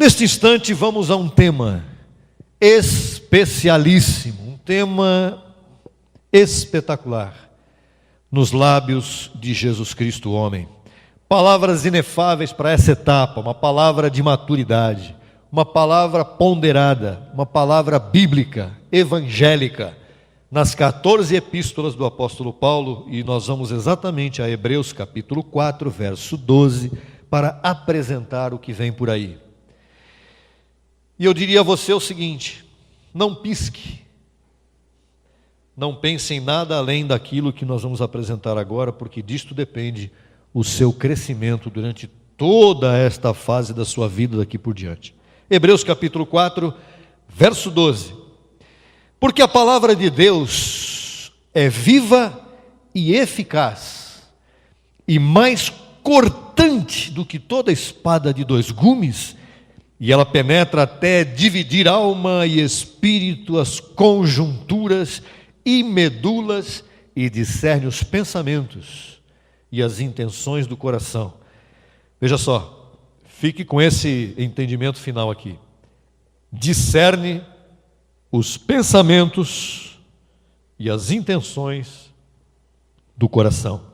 Neste instante vamos a um tema especialíssimo, um tema espetacular, nos lábios de Jesus Cristo, homem. Palavras inefáveis para essa etapa, uma palavra de maturidade, uma palavra ponderada, uma palavra bíblica, evangélica, nas 14 epístolas do apóstolo Paulo, e nós vamos exatamente a Hebreus capítulo 4, verso 12, para apresentar o que vem por aí. E eu diria a você o seguinte: não pisque, não pense em nada além daquilo que nós vamos apresentar agora, porque disto depende o seu crescimento durante toda esta fase da sua vida daqui por diante. Hebreus capítulo 4, verso 12. Porque a palavra de Deus é viva e eficaz, e mais cortante do que toda espada de dois gumes, e ela penetra até dividir alma e espírito, as conjunturas e medulas, e discerne os pensamentos e as intenções do coração. Veja só, fique com esse entendimento final aqui. Discerne os pensamentos e as intenções do coração.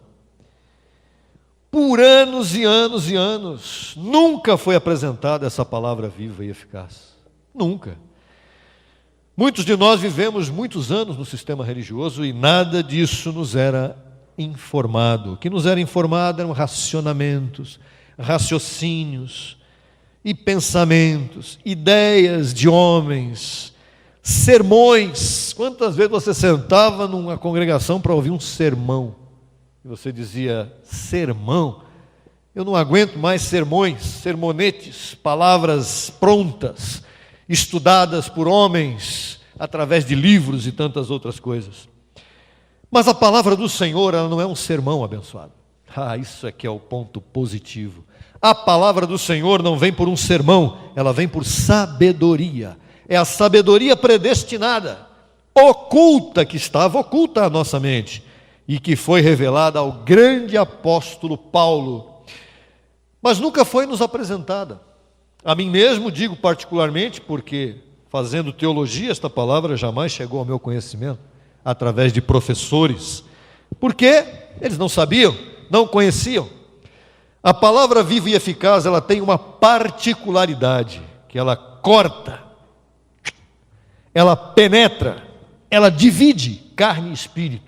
Por anos e anos e anos, nunca foi apresentada essa palavra viva e eficaz. Nunca. Muitos de nós vivemos muitos anos no sistema religioso e nada disso nos era informado. O que nos era informado eram racionamentos, raciocínios e pensamentos, ideias de homens, sermões. Quantas vezes você sentava numa congregação para ouvir um sermão e você dizia: sermão? Eu não aguento mais sermões, sermonetes, palavras prontas, estudadas por homens através de livros e tantas outras coisas. Mas a palavra do Senhor, ela não é um sermão abençoado. Isso é que é o ponto positivo. A palavra do Senhor não vem por um sermão, ela vem por sabedoria. É a sabedoria predestinada, oculta, que estava oculta à nossa mente e que foi revelada ao grande apóstolo Paulo, mas nunca foi nos apresentada. A mim mesmo digo particularmente, porque fazendo teologia, esta palavra jamais chegou ao meu conhecimento através de professores, porque eles não sabiam, não conheciam. A palavra viva e eficaz, ela tem uma particularidade, que ela corta, ela penetra, ela divide carne e espírito,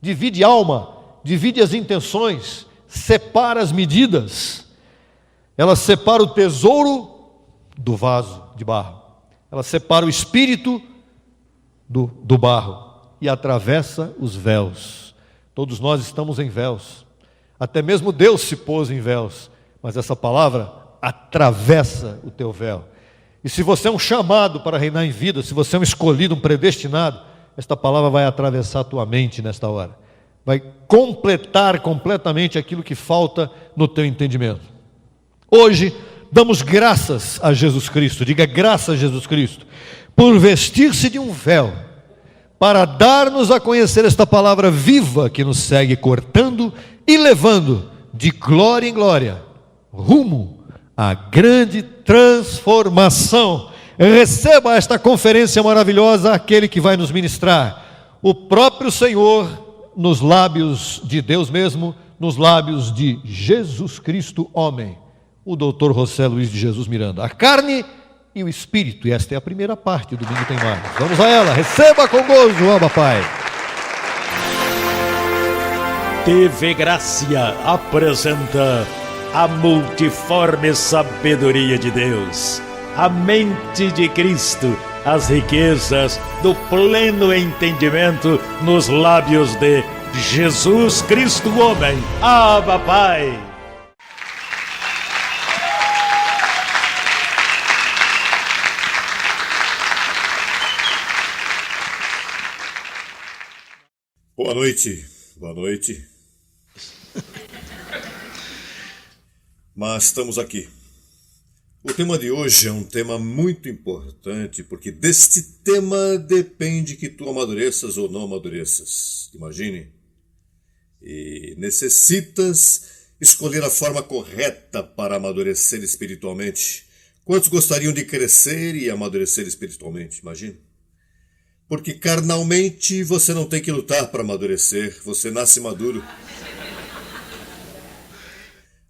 divide alma, divide as intenções, separa as medidas, ela separa o tesouro do vaso de barro, ela separa o espírito do barro e atravessa os véus. Todos nós estamos em véus, até mesmo Deus se pôs em véus, mas essa palavra atravessa o teu véu. E se você é um chamado para reinar em vida, se você é um escolhido, um predestinado, esta palavra vai atravessar a tua mente nesta hora, vai completar completamente aquilo que falta no teu entendimento. Hoje damos graças a Jesus Cristo, diga graças a Jesus Cristo, por vestir-se de um véu, para dar-nos a conhecer esta palavra viva que nos segue cortando e levando de glória em glória, rumo à grande transformação. Receba esta conferência maravilhosa aquele que vai nos ministrar, o próprio Senhor, nos lábios de Deus mesmo, nos lábios de Jesus Cristo, homem, o doutor José Luiz de Jesus Miranda. A carne e o espírito, e esta é a primeira parte, domingo tem mais. Vamos a ela, receba com gozo, ó Pai. TV Gracia apresenta a multiforme sabedoria de Deus, a mente de Cristo, as riquezas do pleno entendimento nos lábios de Jesus Cristo, homem. Abba, Pai. Boa noite, boa noite. Mas estamos aqui. O tema de hoje é um tema muito importante, porque deste tema depende que tu amadureças ou não amadureças. Imagine. E necessitas escolher a forma correta para amadurecer espiritualmente, Quantos gostariam de crescer e amadurecer espiritualmente? Imagina. Porque carnalmente você não tem que lutar para amadurecer, você nasce maduro.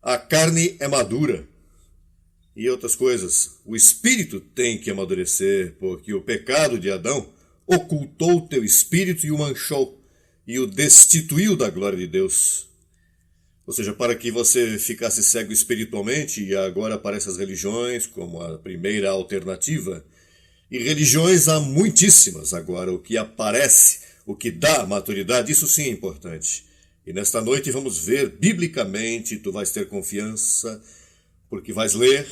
A carne é madura. E outras coisas. O espírito tem que amadurecer, porque o pecado de Adão ocultou o teu espírito e o manchou, e o destituiu da glória de Deus. Ou seja, para que você ficasse cego espiritualmente, e agora aparecem as religiões como a primeira alternativa. E religiões há muitíssimas agora. O que aparece, o que dá maturidade, isso sim é importante. E nesta noite vamos ver biblicamente, tu vais ter confiança, porque vais ler.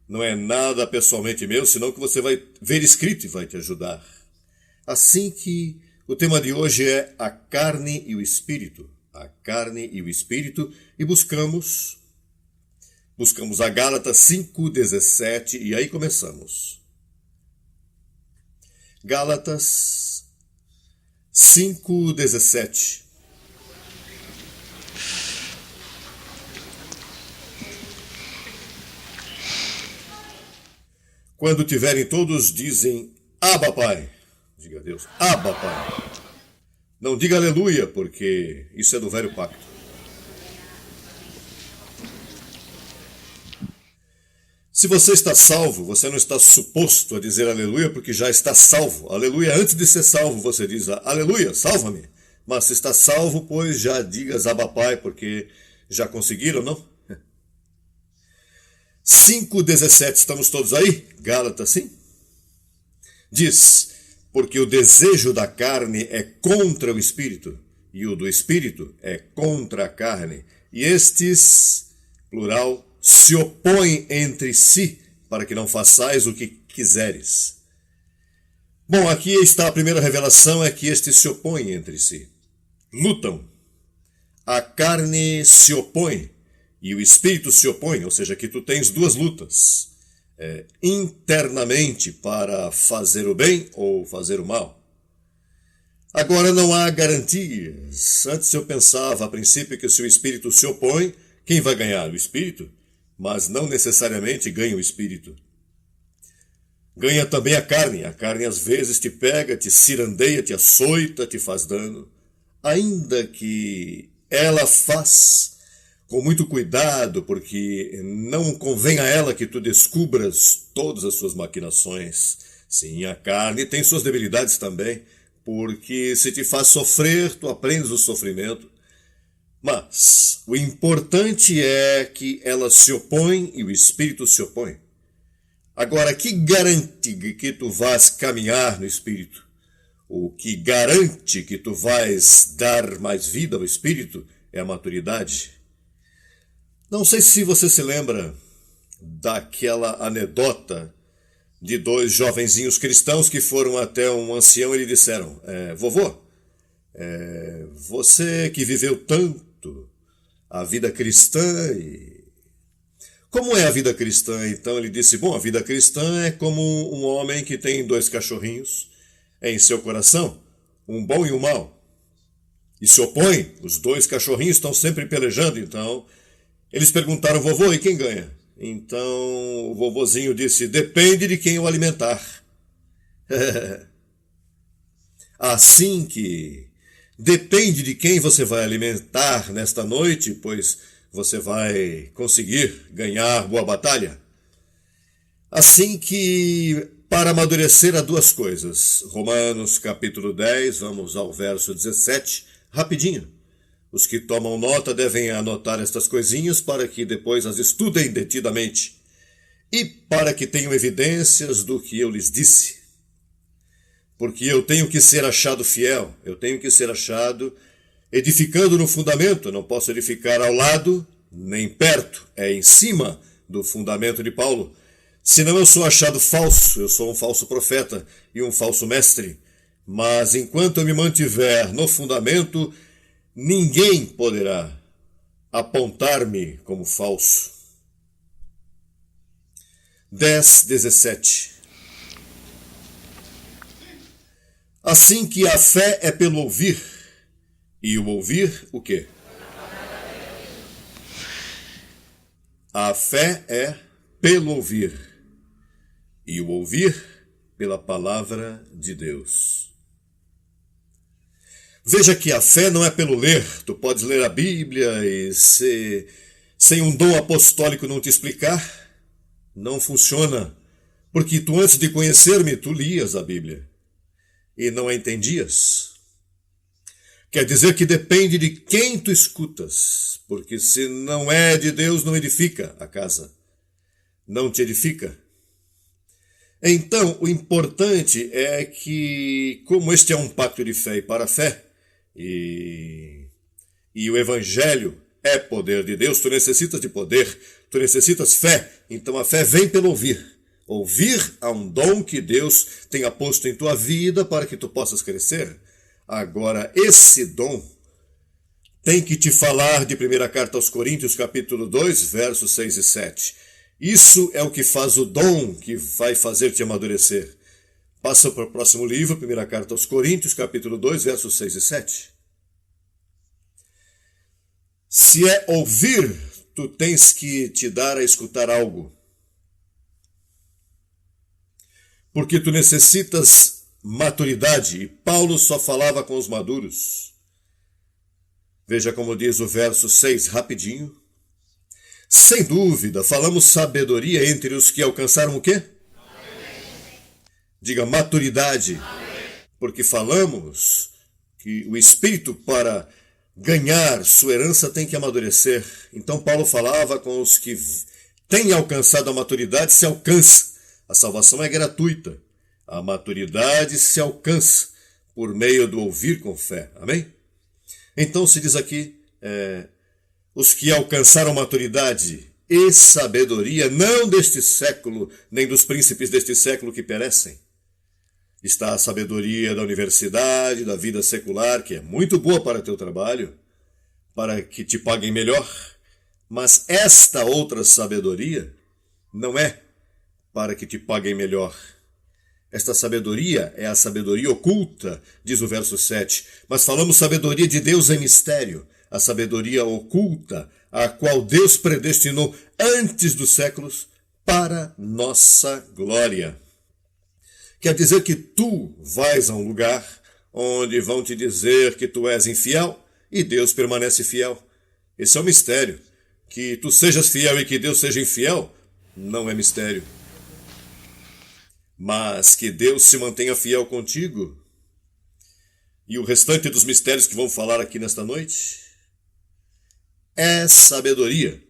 Não é nada pessoalmente meu, senão que você vai ver escrito e vai te ajudar. Assim que o tema de hoje é a carne e o espírito. A carne e o espírito, e buscamos a Gálatas 5:17, e aí começamos. Gálatas 5:17. Quando tiverem todos, dizem, Abba, Pai. Diga a Deus, Abba, Pai. Não diga aleluia, porque isso é do velho pacto. Se você está salvo, você não está suposto a dizer aleluia, porque já está salvo. Aleluia, antes de ser salvo, você diz aleluia, salva-me. Mas se está salvo, pois já digas Abba, Pai, porque já conseguiram, não? 5:17, estamos todos aí? Gálatas, sim? Diz, porque o desejo da carne é contra o espírito, e o do espírito é contra a carne. E estes, plural, se opõem entre si, para que não façais o que quiseres. Bom, aqui está a primeira revelação, é que estes se opõem entre si. Lutam. A carne se opõe, e o espírito se opõe, ou seja, que tu tens duas lutas. Internamente para fazer o bem ou fazer o mal. Agora não há garantias. Antes eu pensava a princípio que se o espírito se opõe, quem vai ganhar? O espírito? Mas não necessariamente ganha o espírito. Ganha também a carne. A carne às vezes te pega, te cirandeia, te açoita, te faz dano. Ainda que ela faz com muito cuidado, porque não convém a ela que tu descubras todas as suas maquinações. Sim, a carne tem suas debilidades também, porque se te faz sofrer, tu aprendes o sofrimento. Mas o importante é que ela se opõe e o espírito se opõe. Agora, que garante que tu vais caminhar no espírito? O que garante que tu vais dar mais vida ao espírito é a maturidade. Não sei se você se lembra daquela anedota de dois jovenzinhos cristãos que foram até um ancião e lhe disseram, vovô, você que viveu tanto a vida cristã, como é a vida cristã? Então ele disse, bom, a vida cristã é como um homem que tem dois cachorrinhos em seu coração, um bom e um mau, e se opõem, os dois cachorrinhos estão sempre pelejando, então eles perguntaram, vovô, e quem ganha? Então o vovozinho disse, depende de quem o alimentar. Assim que depende de quem você vai alimentar nesta noite, pois você vai conseguir ganhar boa batalha. Assim que para amadurecer há duas coisas. Romanos capítulo 10, vamos ao verso 17, rapidinho. Os que tomam nota devem anotar estas coisinhas para que depois as estudem detidamente e para que tenham evidências do que eu lhes disse. Porque eu tenho que ser achado fiel, eu tenho que ser achado edificando no fundamento, eu não posso edificar ao lado nem perto, é em cima do fundamento de Paulo. Senão eu sou achado falso, eu sou um falso profeta e um falso mestre. Mas enquanto eu me mantiver no fundamento, ninguém poderá apontar-me como falso. 10:17. Assim que a fé é pelo ouvir, e o ouvir o quê? A fé é pelo ouvir, e o ouvir pela palavra de Deus. Veja que a fé não é pelo ler. Tu podes ler a Bíblia e sem um dom apostólico não te explicar, não funciona. Porque tu, antes de conhecer-me, tu lias a Bíblia e não a entendias. Quer dizer que depende de quem tu escutas, porque se não é de Deus, não edifica a casa, não te edifica. Então, o importante é que, como este é um pacto de fé e para fé, e o Evangelho é poder de Deus, tu necessitas de poder, tu necessitas fé, então a fé vem pelo ouvir. Ouvir a um dom que Deus tenha posto em tua vida para que tu possas crescer. Agora, esse dom tem que te falar de 1ª carta aos Coríntios, capítulo 2, versos 6 e 7. Isso é o que faz o dom que vai fazer te amadurecer. Passa para o próximo livro, 1ª carta aos Coríntios, capítulo 2, versos 6 e 7. Se é ouvir, tu tens que te dar a escutar algo. Porque tu necessitas maturidade, e Paulo só falava com os maduros. Veja como diz o verso 6, rapidinho. Sem dúvida, falamos sabedoria entre os que alcançaram o quê? Diga maturidade. Porque falamos que o Espírito, para ganhar sua herança, tem que amadurecer. Então Paulo falava com os que têm alcançado a maturidade, se alcança. A salvação é gratuita. A maturidade se alcança por meio do ouvir com fé. Amém? Então se diz aqui, os que alcançaram maturidade e sabedoria, não deste século, nem dos príncipes deste século que perecem. Está a sabedoria da universidade, da vida secular, que é muito boa para teu trabalho, para que te paguem melhor. Mas esta outra sabedoria não é para que te paguem melhor. Esta sabedoria é a sabedoria oculta, diz o verso 7. Mas falamos sabedoria de Deus em mistério, a sabedoria oculta, a qual Deus predestinou antes dos séculos para nossa glória. Quer dizer que tu vais a um lugar onde vão te dizer que tu és infiel e Deus permanece fiel. Esse é um mistério. Que tu sejas fiel e que Deus seja infiel não é mistério. Mas que Deus se mantenha fiel contigo. E o restante dos mistérios que vamos falar aqui nesta noite é sabedoria.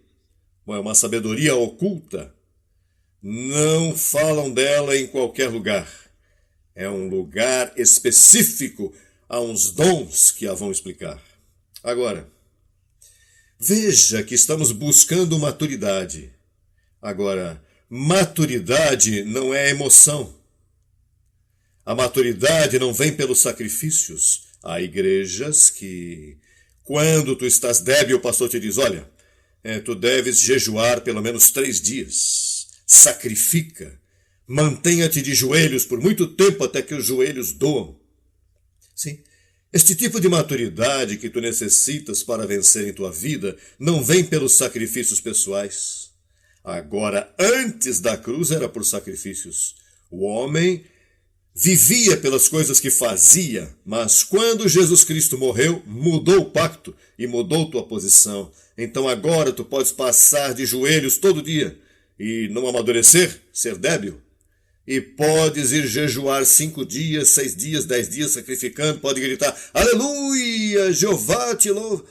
É uma sabedoria oculta. Não falam dela em qualquer lugar. É um lugar específico a uns dons que a vão explicar. Agora, veja que estamos buscando maturidade. Agora, maturidade não é emoção. A maturidade não vem pelos sacrifícios. Há igrejas que, quando tu estás débil, o pastor te diz, olha, tu deves jejuar pelo menos 3 dias. Sacrifica. Mantenha-te de joelhos por muito tempo até que os joelhos doam. Sim, este tipo de maturidade que tu necessitas para vencer em tua vida não vem pelos sacrifícios pessoais. Agora, antes da cruz era por sacrifícios. O homem vivia pelas coisas que fazia, mas quando Jesus Cristo morreu, mudou o pacto e mudou tua posição. Então agora tu podes passar de joelhos todo dia e não amadurecer, ser débil. E podes ir jejuar 5 dias, 6 dias, 10 dias sacrificando, pode gritar, aleluia, Jeová te louva.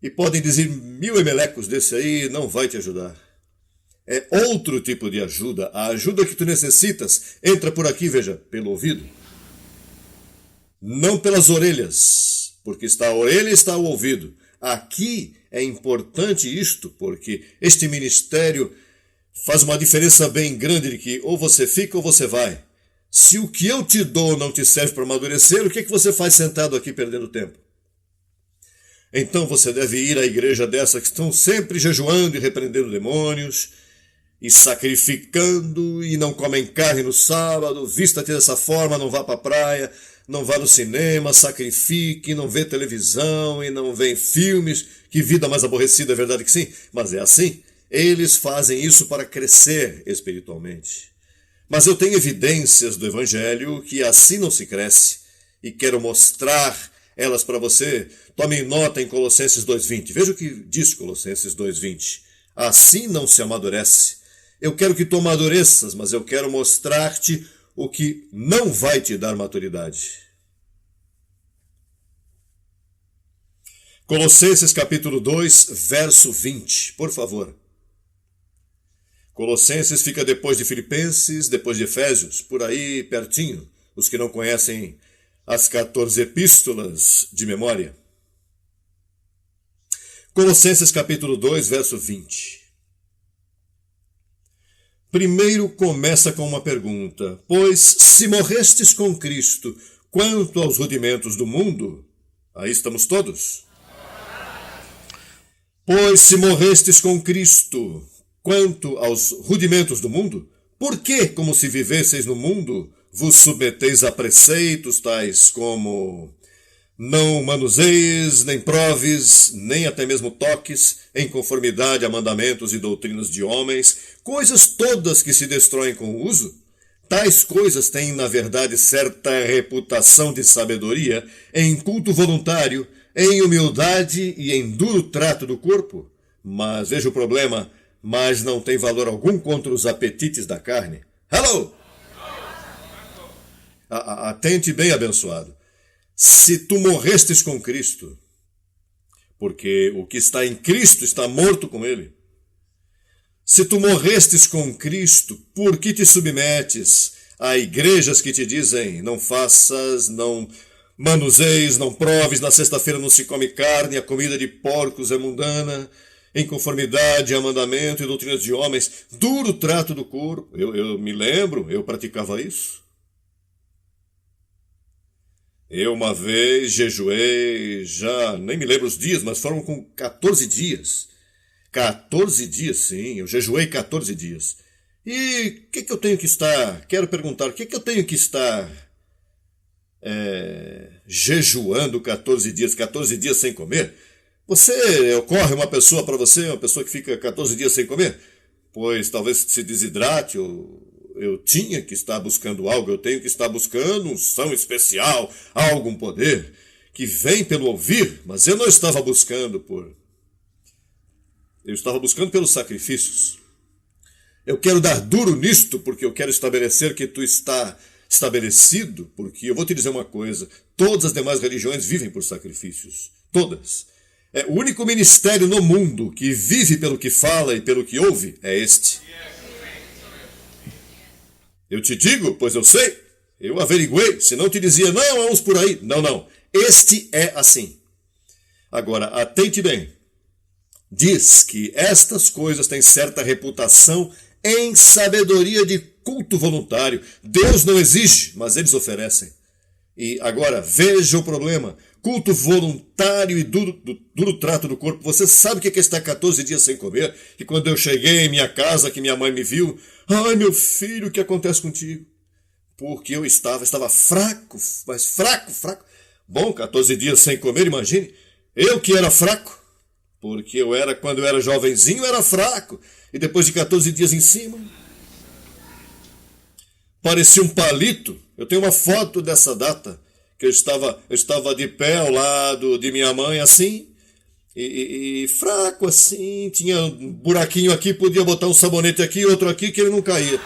E podem dizer 1000 emelecos desse aí, não vai te ajudar. É outro tipo de ajuda. A ajuda que tu necessitas entra por aqui, veja, pelo ouvido. Não pelas orelhas, porque está a orelha e está o ouvido. Aqui é importante isto, porque este ministério faz uma diferença bem grande de que ou você fica ou você vai. Se o que eu te dou não te serve para amadurecer, o que você faz sentado aqui perdendo tempo? Então você deve ir à igreja dessa que estão sempre jejuando e repreendendo demônios, e sacrificando, e não comem carne no sábado, vista-te dessa forma, não vá para a praia, não vá no cinema, sacrifique, não vê televisão e não vê filmes. Que vida mais aborrecida, é verdade que sim, mas é assim. Eles fazem isso para crescer espiritualmente. Mas eu tenho evidências do Evangelho que assim não se cresce e quero mostrar elas para você. Tome nota em Colossenses 2,20. Veja o que diz Colossenses 2,20. Assim não se amadurece. Eu quero que tu amadureças, mas eu quero mostrar-te o que não vai te dar maturidade. Colossenses capítulo 2, verso 20, por favor. Colossenses fica depois de Filipenses, depois de Efésios, por aí pertinho, os que não conhecem as 14 epístolas de memória. Colossenses capítulo 2, verso 20. Primeiro começa com uma pergunta: pois se morrestes com Cristo quanto aos rudimentos do mundo, aí estamos todos. Pois se morrestes com Cristo quanto aos rudimentos do mundo, por que, como se vivesseis no mundo, vos submeteis a preceitos tais como não manuseis, nem proves, nem até mesmo toques, em conformidade a mandamentos e doutrinas de homens, coisas todas que se destroem com o uso? Tais coisas têm, na verdade, certa reputação de sabedoria em culto voluntário, em humildade e em duro trato do corpo. Mas veja o problema, mas não tem valor algum contra os apetites da carne. Hello! Atente bem, abençoado. Se tu morrestes com Cristo, porque o que está em Cristo está morto com ele. Se tu morrestes com Cristo, por que te submetes a igrejas que te dizem não faças, não manuseis, não proves, na sexta-feira não se come carne, a comida de porcos é mundana, em conformidade a mandamento e doutrinas de homens, duro trato do corpo. Eu me lembro, eu praticava isso. Eu uma vez jejuei, já nem me lembro os dias, mas foram com 14 dias. 14 dias, sim, eu jejuei 14 dias. E o que eu tenho que estar, quero perguntar, o que eu tenho que estar jejuando 14 dias sem comer? Ocorre uma pessoa para você, uma pessoa que fica 14 dias sem comer? Pois talvez se desidrate, eu tinha que estar buscando algo, eu tenho que estar buscando unção especial, algum poder que vem pelo ouvir, mas eu não estava buscando eu estava buscando pelos sacrifícios. Eu quero dar duro nisto, porque eu quero estabelecer que tu está estabelecido, porque eu vou te dizer uma coisa, todas as demais religiões vivem por sacrifícios, todas. O único ministério no mundo que vive pelo que fala e pelo que ouve é este. Eu te digo, pois eu sei, eu averiguei, se não te dizia, não, há uns por aí. Não, este é assim. Agora, atente bem, diz que estas coisas têm certa reputação em sabedoria de culto voluntário. Deus não exige, mas eles oferecem. E agora, veja o problema, culto voluntário e duro trato do corpo. Você sabe o que é estar 14 dias sem comer? E quando eu cheguei em minha casa, que minha mãe me viu, ai meu filho, o que acontece contigo? Porque eu estava fraco, mas fraco. Bom, 14 dias sem comer, imagine. Eu que era fraco, porque quando eu era jovenzinho, eu era fraco. E depois de 14 dias em cima, parecia um palito. Eu tenho uma foto dessa data, que eu estava de pé ao lado de minha mãe, assim, e fraco assim, tinha um buraquinho aqui, podia botar um sabonete aqui, outro aqui, que ele não caía.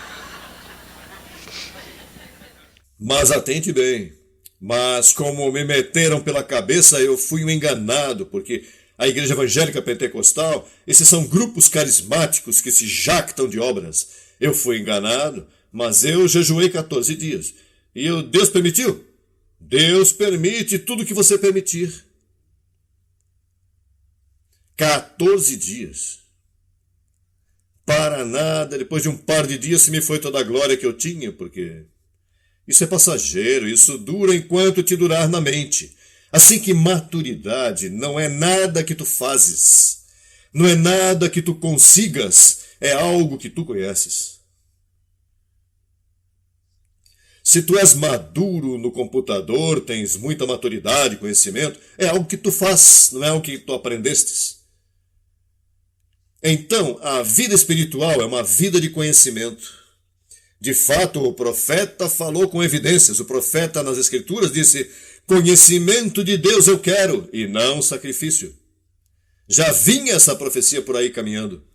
Mas atente bem, mas como me meteram pela cabeça, eu fui um enganado, porque a Igreja Evangélica Pentecostal, esses são grupos carismáticos que se jactam de obras. Eu fui enganado, mas eu jejuei 14 dias. E Deus permitiu? Deus permite tudo que você permitir. 14 dias. Para nada, depois de um par de dias se me foi toda a glória que eu tinha, porque isso é passageiro, isso dura enquanto te durar na mente. Assim que maturidade não é nada que tu fazes, não é nada que tu consigas, é algo que tu conheces. Se tu és maduro no computador, tens muita maturidade, conhecimento, é algo que tu faz, não é algo que tu aprendestes. Então, a vida espiritual é uma vida de conhecimento. De fato, o profeta falou com evidências. O profeta nas Escrituras disse: conhecimento de Deus eu quero, e não sacrifício. Já vinha essa profecia por aí caminhando.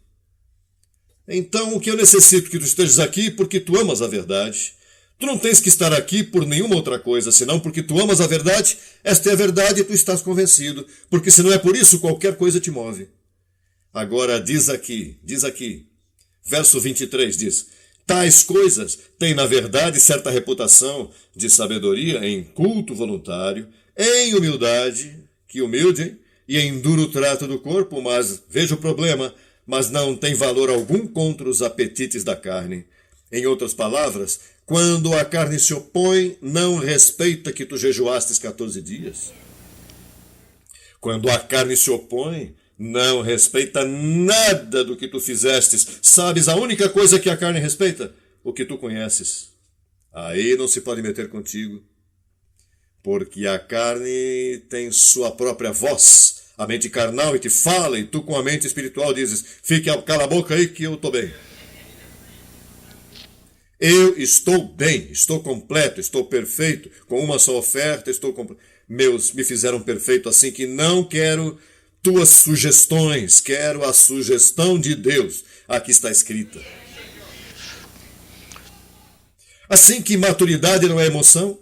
Então, o que eu necessito que tu estejas aqui porque tu amas a verdade. Tu não tens que estar aqui por nenhuma outra coisa, senão porque tu amas a verdade. Esta é a verdade e tu estás convencido, porque se não é por isso, qualquer coisa te move. Agora, diz aqui, verso 23 diz: tais coisas têm, na verdade, certa reputação de sabedoria em culto voluntário, em humildade, que humilde, hein? E em duro trato do corpo, mas, veja o problema, mas não tem valor algum contra os apetites da carne. Em outras palavras, quando a carne se opõe, não respeita que tu jejuastes 14 dias. Quando a carne se opõe, não respeita nada do que tu fizestes. Sabes a única coisa que a carne respeita? O que tu conheces. Aí não se pode meter contigo, porque a carne tem sua própria voz. A mente carnal e te fala, e tu com a mente espiritual dizes: cala a boca aí que eu estou bem. Eu estou bem, estou completo, estou perfeito, com uma só oferta, meus me fizeram perfeito, assim que não quero tuas sugestões, quero a sugestão de Deus. Aqui está escrita. Assim que maturidade não é emoção,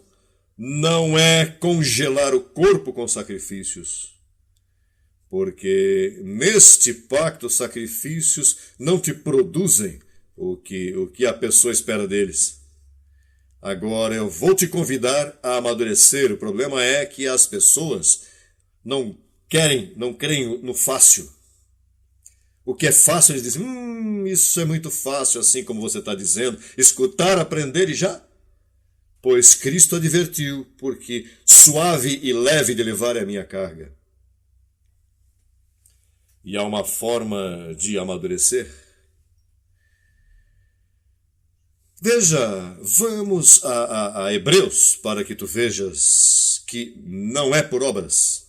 não é congelar o corpo com sacrifícios. Porque neste pacto, sacrifícios não te produzem o que a pessoa espera deles. Agora eu vou te convidar a amadurecer. O problema é que as pessoas não creem no fácil. O que é fácil, eles dizem: isso é muito fácil, assim como você está dizendo. Escutar, aprender e já. Pois Cristo advertiu, porque suave e leve de levar é a minha carga. E há uma forma de amadurecer. Veja, vamos a Hebreus, para que tu vejas que não é por obras.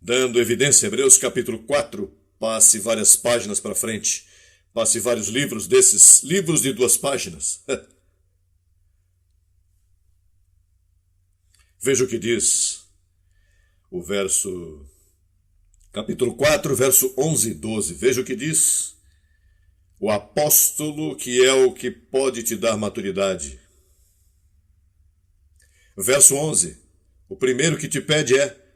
Dando evidência, Hebreus capítulo 4, passe várias páginas para frente, passe vários livros desses, livros de 2 páginas. Veja o que diz o verso, capítulo 4, verso 11 e 12. Veja o que diz o apóstolo, que é o que pode te dar maturidade. Verso 11, o primeiro que te pede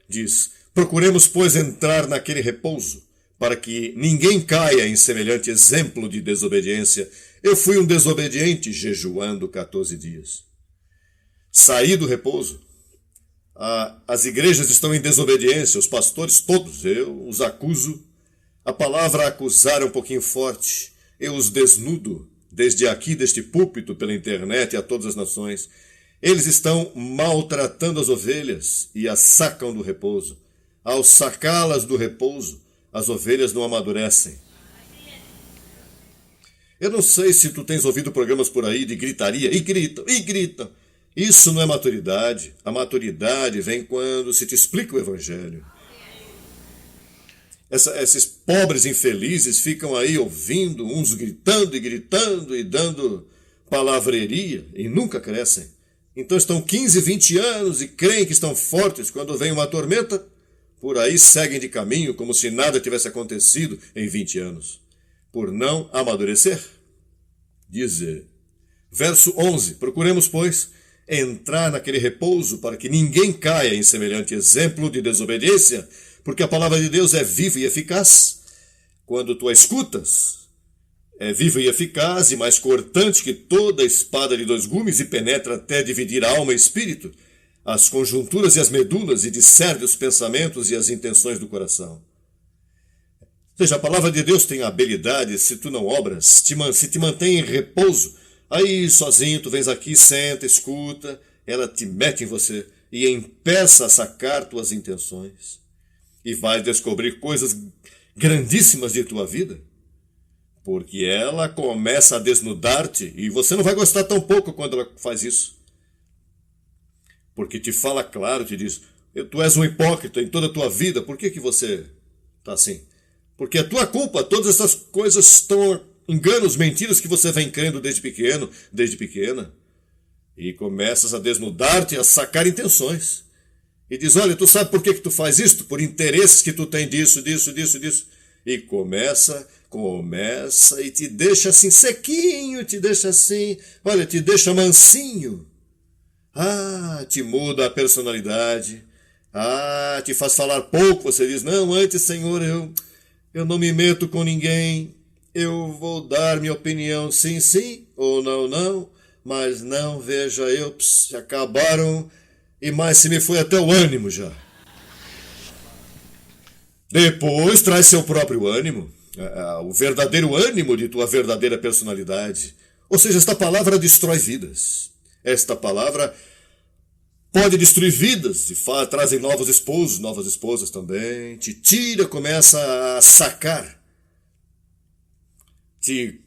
diz: procuremos, pois, entrar naquele repouso, para que ninguém caia em semelhante exemplo de desobediência. Eu fui um desobediente, jejuando 14 dias. Saí do repouso. As igrejas estão em desobediência, os pastores todos, eu os acuso. A palavra acusar é um pouquinho forte. Eu os desnudo, desde aqui, deste púlpito, pela internet e a todas as nações. Eles estão maltratando as ovelhas e as sacam do repouso. Ao sacá-las do repouso, as ovelhas não amadurecem. Eu não sei se tu tens ouvido programas por aí de gritaria, e gritam. Isso não é maturidade. A maturidade vem quando se te explica o Evangelho. Esses pobres infelizes ficam aí ouvindo, uns gritando e dando palavreria, e nunca crescem. Então estão 15, 20 anos e creem que estão fortes. Quando vem uma tormenta, por aí seguem de caminho como se nada tivesse acontecido em 20 anos. Por não amadurecer. Dizer, verso 11, procuremos, pois, entrar naquele repouso para que ninguém caia em semelhante exemplo de desobediência, porque a palavra de Deus é viva e eficaz. Quando tu a escutas, é viva e eficaz e mais cortante que toda espada de 2 gumes e penetra até dividir a alma e espírito, as conjunturas e as medulas, e discerne os pensamentos e as intenções do coração. Ou seja, a palavra de Deus tem a habilidade, se tu não obras, se te mantém em repouso, aí sozinho tu vens aqui, senta, escuta, ela te mete em você e empeça a sacar tuas intenções. E vais descobrir coisas grandíssimas de tua vida, porque ela começa a desnudar-te, e você não vai gostar tão pouco quando ela faz isso. Porque te fala claro, te diz: tu és um hipócrita em toda a tua vida, por que você está assim? Porque é tua culpa, todas essas coisas estão enganos, mentiras que você vem crendo desde pequeno, desde pequena. E começas a desnudar-te, a sacar intenções. E diz, olha, tu sabe por que tu faz isto? Por interesses que tu tem disso. E começa e te deixa assim sequinho, te deixa assim, olha, te deixa mansinho. Te muda a personalidade. Te faz falar pouco. Você diz, não, antes, Senhor, eu não me meto com ninguém. Eu vou dar minha opinião, sim, sim, ou não, não. Mas não, veja, acabaram, e mais se me foi até o ânimo já. Depois traz seu próprio ânimo, o verdadeiro ânimo de tua verdadeira personalidade. Ou seja, esta palavra destrói vidas. Esta palavra pode destruir vidas, trazem novos esposos, novas esposas também, te tira, começa a sacar, te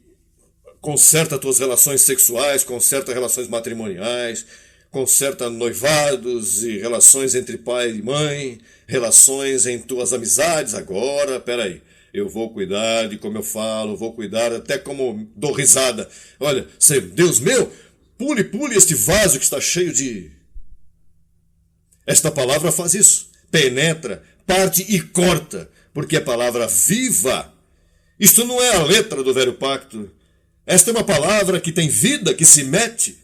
conserta tuas relações sexuais, conserta relações matrimoniais, conserta noivados e relações entre pai e mãe, relações em tuas amizades. Agora, peraí, eu vou cuidar de como eu falo, vou cuidar até como dou risada. Olha, Deus meu, pule este vaso que está cheio de... Esta palavra faz isso, penetra, parte e corta, porque é palavra viva. Isto não é a letra do velho pacto. Esta é uma palavra que tem vida, que se mete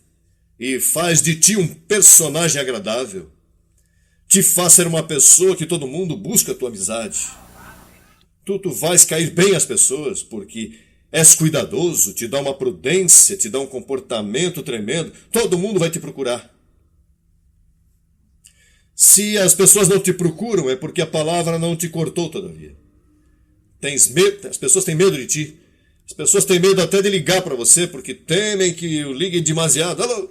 e faz de ti um personagem agradável. Te faz ser uma pessoa que todo mundo busca a tua amizade. Tu vais cair bem às pessoas porque és cuidadoso, te dá uma prudência, te dá um comportamento tremendo. Todo mundo vai te procurar. Se as pessoas não te procuram, é porque a palavra não te cortou todavia. As pessoas têm medo de ti. As pessoas têm medo até de ligar para você, porque temem que o ligue demasiado. Alô?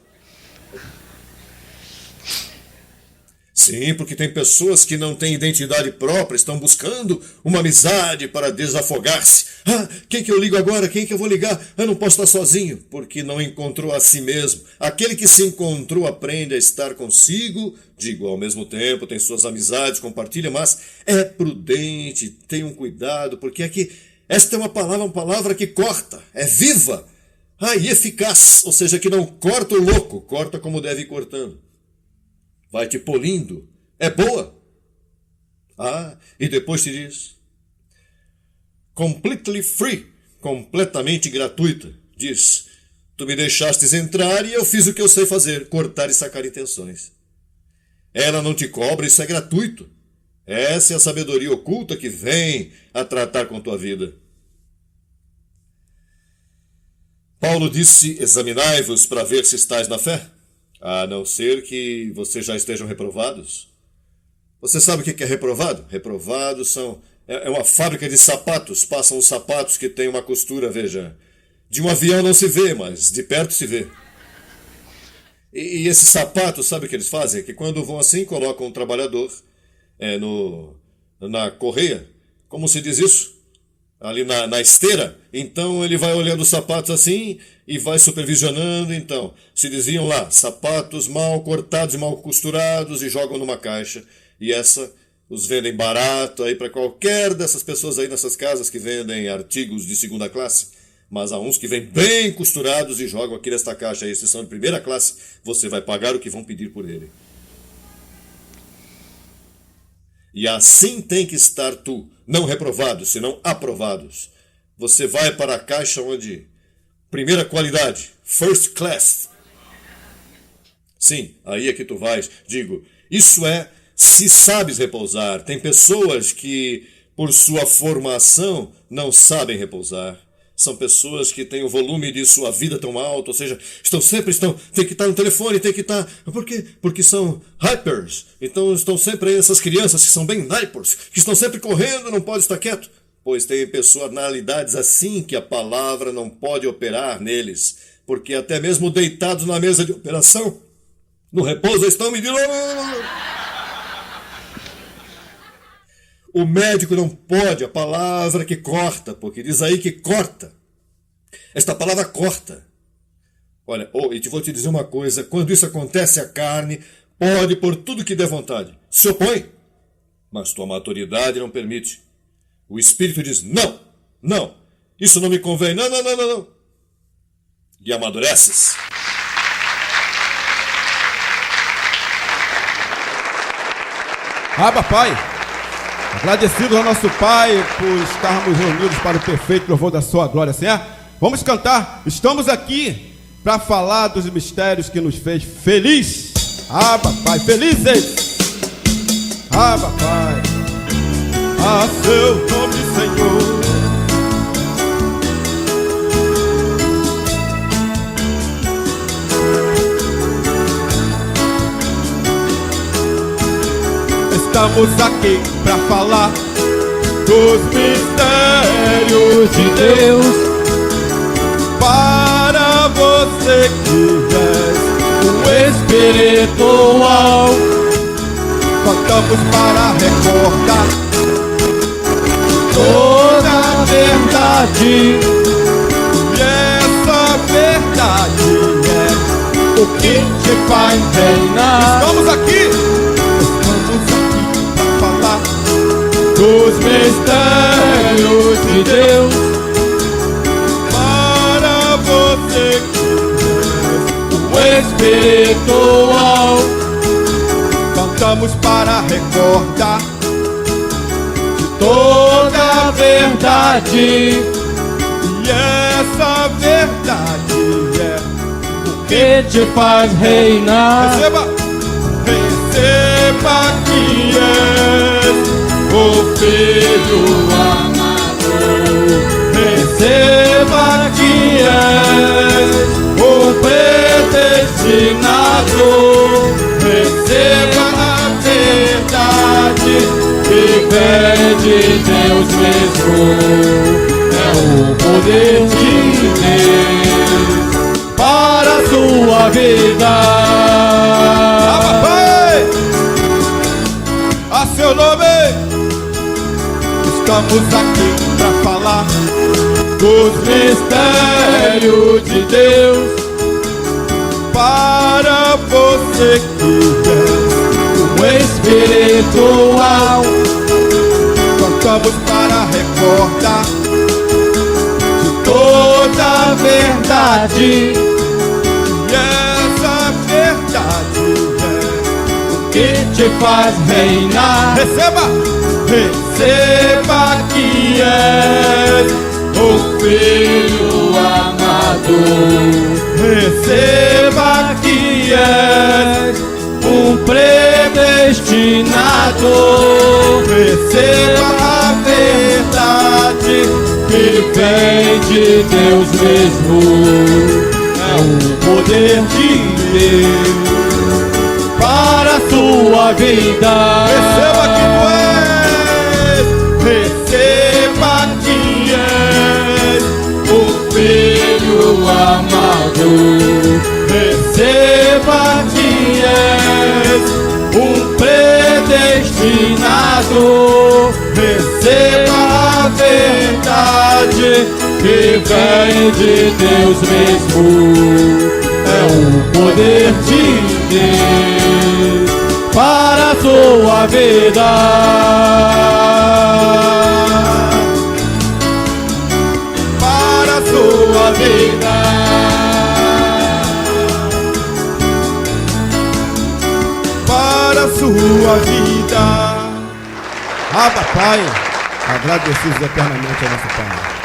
Sim, porque tem pessoas que não têm identidade própria, estão buscando uma amizade para desafogar-se. Quem que eu ligo agora? Quem que eu vou ligar? Eu não posso estar sozinho, porque não encontrou a si mesmo. Aquele que se encontrou aprende a estar consigo, digo, ao mesmo tempo, tem suas amizades, compartilha, mas é prudente, tem um cuidado, porque aqui... Esta é uma palavra que corta, é viva, e eficaz, ou seja, que não corta o louco, corta como deve ir cortando. Vai te polindo, é boa. E depois te diz, completely free, completamente gratuita. Diz, tu me deixastes entrar e eu fiz o que eu sei fazer, cortar e sacar intenções. Ela não te cobra, isso é gratuito. Essa é a sabedoria oculta que vem a tratar com tua vida. Paulo disse, examinai-vos para ver se estáis na fé, a não ser que vocês já estejam reprovados. Você sabe o que é reprovado? Reprovados é uma fábrica de sapatos, passam os sapatos que tem uma costura, veja, de um avião não se vê, mas de perto se vê. E esses sapatos, sabe o que eles fazem? Que quando vão assim, colocam um trabalhador na correia, como se diz isso? Ali na esteira. Então ele vai olhando os sapatos assim e vai supervisionando. Então, se diziam lá, sapatos mal cortados e mal costurados, e jogam numa caixa. E os vendem barato aí para qualquer dessas pessoas aí nessas casas que vendem artigos de segunda classe. Mas há uns que vêm bem costurados e jogam aqui nesta caixa aí. Esses são de primeira classe. Você vai pagar o que vão pedir por ele. E assim tem que estar tu, não reprovados, senão aprovados. Você vai para a caixa onde? Primeira qualidade, first class. Sim, aí é que tu vais. Digo, isso é se sabes repousar. Tem pessoas que, por sua formação, não sabem repousar. São pessoas que têm o volume de sua vida tão alto, ou seja, tem que estar no telefone, tem que estar... Por quê? Porque são hypers. Então estão sempre aí essas crianças que são bem hypers, que estão sempre correndo, não pode estar quieto. Pois tem personalidades assim que a palavra não pode operar neles, porque até mesmo deitados na mesa de operação, no repouso estão medindo... O médico não pode, a palavra que corta, porque diz aí que corta. Esta palavra corta. Olha, e vou te dizer uma coisa, quando isso acontece, a carne pode por tudo que der vontade. Se opõe, mas tua maturidade não permite. O espírito diz não, não. Isso não me convém. Não, não, não, não, não. E amadureces. Abba, Pai, agradecidos ao nosso Pai por estarmos reunidos para o perfeito louvor da sua glória, Senhor. Vamos cantar. Estamos aqui para falar dos mistérios que nos fez feliz. Abba, Pai, felizes. Abba, Pai, a seu nome, Senhor. Estamos aqui para falar dos mistérios de Deus. Para você que és o espiritual, cantamos para recordar toda a verdade. E essa verdade é o que te faz reinar. Estamos aqui para falar dos mistérios de Deus. Para você que é o espiritual, cantamos para recordar de toda a verdade. E essa verdade é o que te faz reinar. Receba, receba que és o Filho amado. Receba que és o predestinado. Receba a verdade que vem de Deus mesmo. É o poder de Deus para a sua vida. Pai, a seu nome. Estamos aqui para falar dos mistérios de Deus. Para você que é o espiritual, cantamos para recordar de toda a verdade. E essa verdade é o que te faz reinar. Receba, receba que és o Filho amado. Receba que és um predestinado. Receba a verdade que vem de Deus mesmo. É o poder de Deus para a sua vida. Receba que tu és. Receba que és o Filho amado. Receba que és um predestinado. Receba a verdade que vem de Deus mesmo. É o poder de Deus para a sua vida. Para a sua vida. Para a sua vida. Abba, Pai, agradecidos eternamente a nosso Pai.